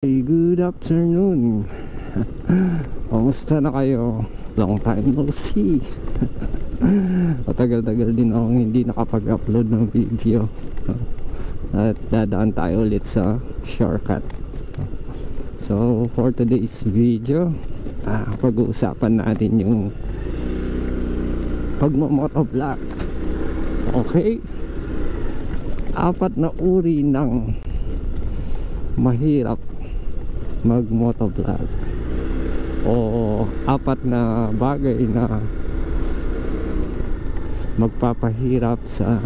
Hey, good afternoon. Kamusta na kayo? Long time no see. Matagal-tagal din akong hindi nakapag-upload ng video. At dadaan tayo ulit sa shortcut. So for today's video, pag-uusapan natin yung pagmamotovlog. Okay? 4 na uri ng mahirap mag-motovlog, o 4 na bagay na magpapahirap sa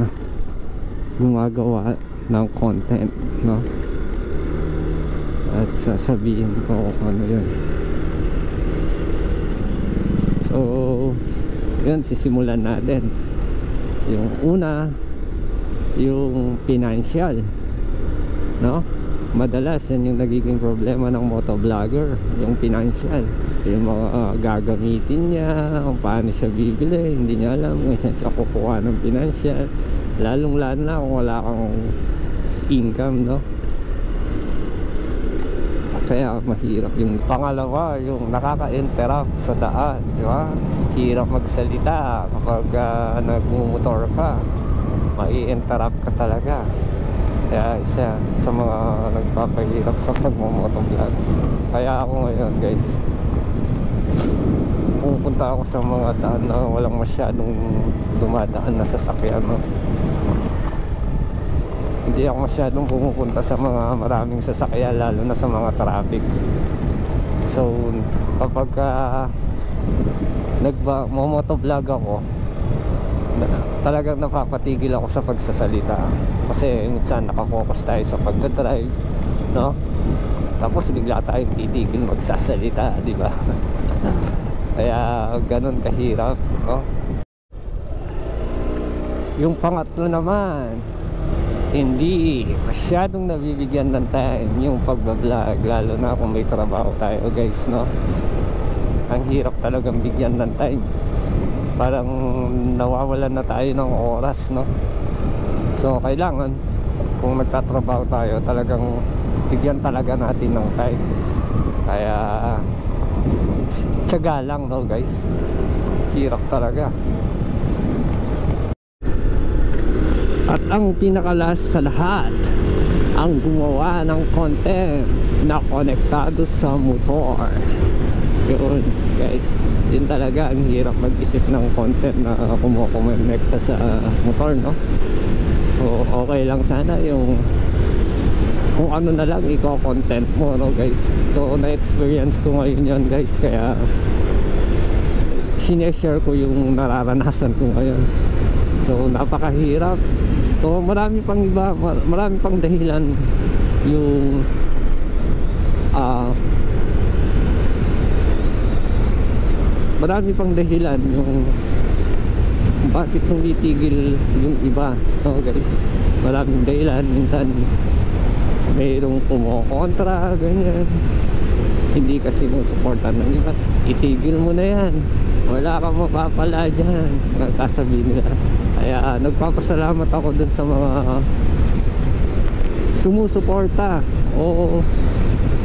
gumagawa ng content, no? At sasabihin ko ano yun. So yun, sisimulan natin. Yung una, yung financial, no? Madalas yan yung nagiging problema ng motovlogger, yung financial, yung mga gagamitin niya, kung paano siya bibili, hindi niya alam kung saan siya kukuha ng financial, lalong lalo na kung wala kang income, no? Kaya mahirap. Yung pangalawa, yung nakaka-interrupt sa daan, di ba? Hirap magsalita kapag nagmumotor ka, mai-interrupt ka talaga. Kaya isa sa mga nagpapahirap sa pagmamotovlog. Kaya ako ngayon, guys, pupunta ako sa mga daan na walang masyadong dumadaan na sasakyan, no? Hindi ako masyadong pumupunta sa mga maraming sasakyan, lalo na sa mga traffic. So kapag nagmamotovlog ako, talagang napapatigil ako sa pagsasalita, kasi minsan nakafocus tayo sa pagdadrive, no? Tapos bigla tayong titigil magsasalita, di ba? Kaya ganun kahirap, no? Yung pangatlo naman, hindi masyadong nabibigyan ng time yung pagbablog, lalo na kung may trabaho tayo, guys, no? Ang hirap talagang bigyan ng time. Parang nawawalan na tayo ng oras, no? So kailangan, kung nagtatrabaho tayo, talagang bigyan talaga natin ng time. Kaya tiyaga lang, no, guys? Hirap talaga. At ang pinakalas sa lahat, ang gumawa ng content na konektado sa motor. Yun, guys, yun talaga ang hirap mag-isip ng content na kumukonekta sa motor, no? So okay lang sana yung kung ano na lang i-content mo, no, guys? So na-experience ko ngayon yun, guys, kaya sineshare ko yung nararanasan ko ngayon. So napakahirap. So marami pang iba, marami pang dahilan yung marami pang dahilan yung bakit tumitigil yung iba, no, guys? Maraming dahilan. Minsan mayroong kumokontra, ganyan, hindi ka sinusuportan ng iba. Itigil mo na yan, wala kang mapapala dyan, sasabihin nila. Kaya nagpapasalamat ako dun sa mga sumusuporta, o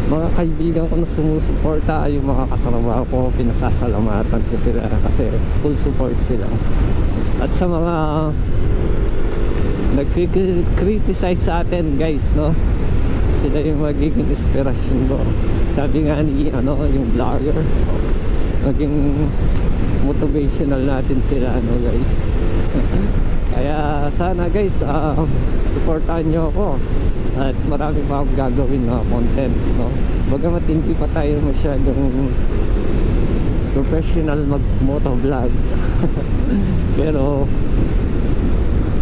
mga kaibigan ko na sumusuporta, yung mga katrabaho ko, pinasasalamatan ko sila kasi full support sila. At sa mga nag-criticize sa atin, guys, no, sila yung magiging inspirasyon ko. Sabi nga ni yung vlogger, maging motivational natin sila, no, guys? Kaya sana, guys, supportahan nyo ako. At marami pa akong gagawin na content, no? Bagamat hindi pa tayo masyadong professional mag-motovlog pero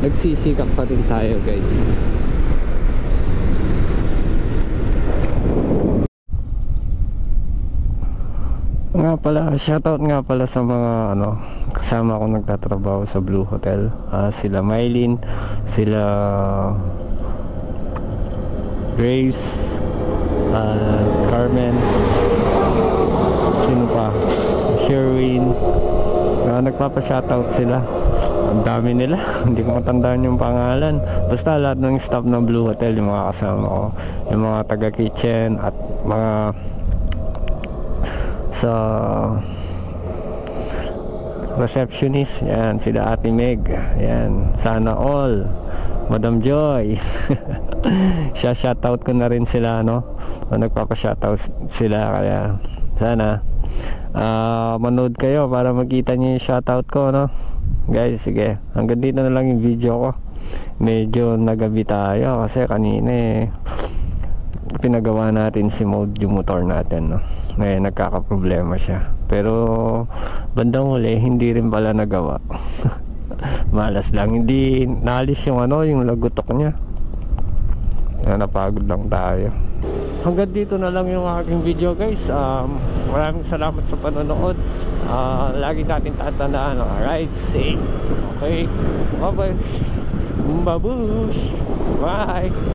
nagsisikap pa rin tayo, guys. Nga pala, shoutout nga pala sa mga kasama ko nagtatrabaho sa Blue Hotel. Sila Mylene, sila Grace, Carmen, sino pa, Sherwin. Nagpapa-shoutout sila. Ang dami nila. Hindi ko matandaan yung pangalan. Basta lahat ng staff ng Blue Hotel, yung mga kasama ko, yung mga taga-kitchen at mga sa receptionist, yan sila Ate Meg, yan, sana all, Madam Joy. Siya shoutout ko na rin sila, no? Nagpapa-shoutout sila, kaya sana manood kayo para makita niyo yung shoutout ko, no? Guys, sige, hanggang dito na lang yung video ko. Medyo nagabi tayo kasi kanina pinagawa natin si mode yung motor natin, no? Ngayon nagkakaproblema siya, pero bandang huli hindi rin pala nagawa. Malas lang, hindi naalis yung yung lagutok niya. Napagod lang tayo. Hanggang dito na lang yung aking video, guys. Maraming salamat sa panonood. Lagi natin tatandaan, ride safe. Okay, bye bye. Babush. Bye.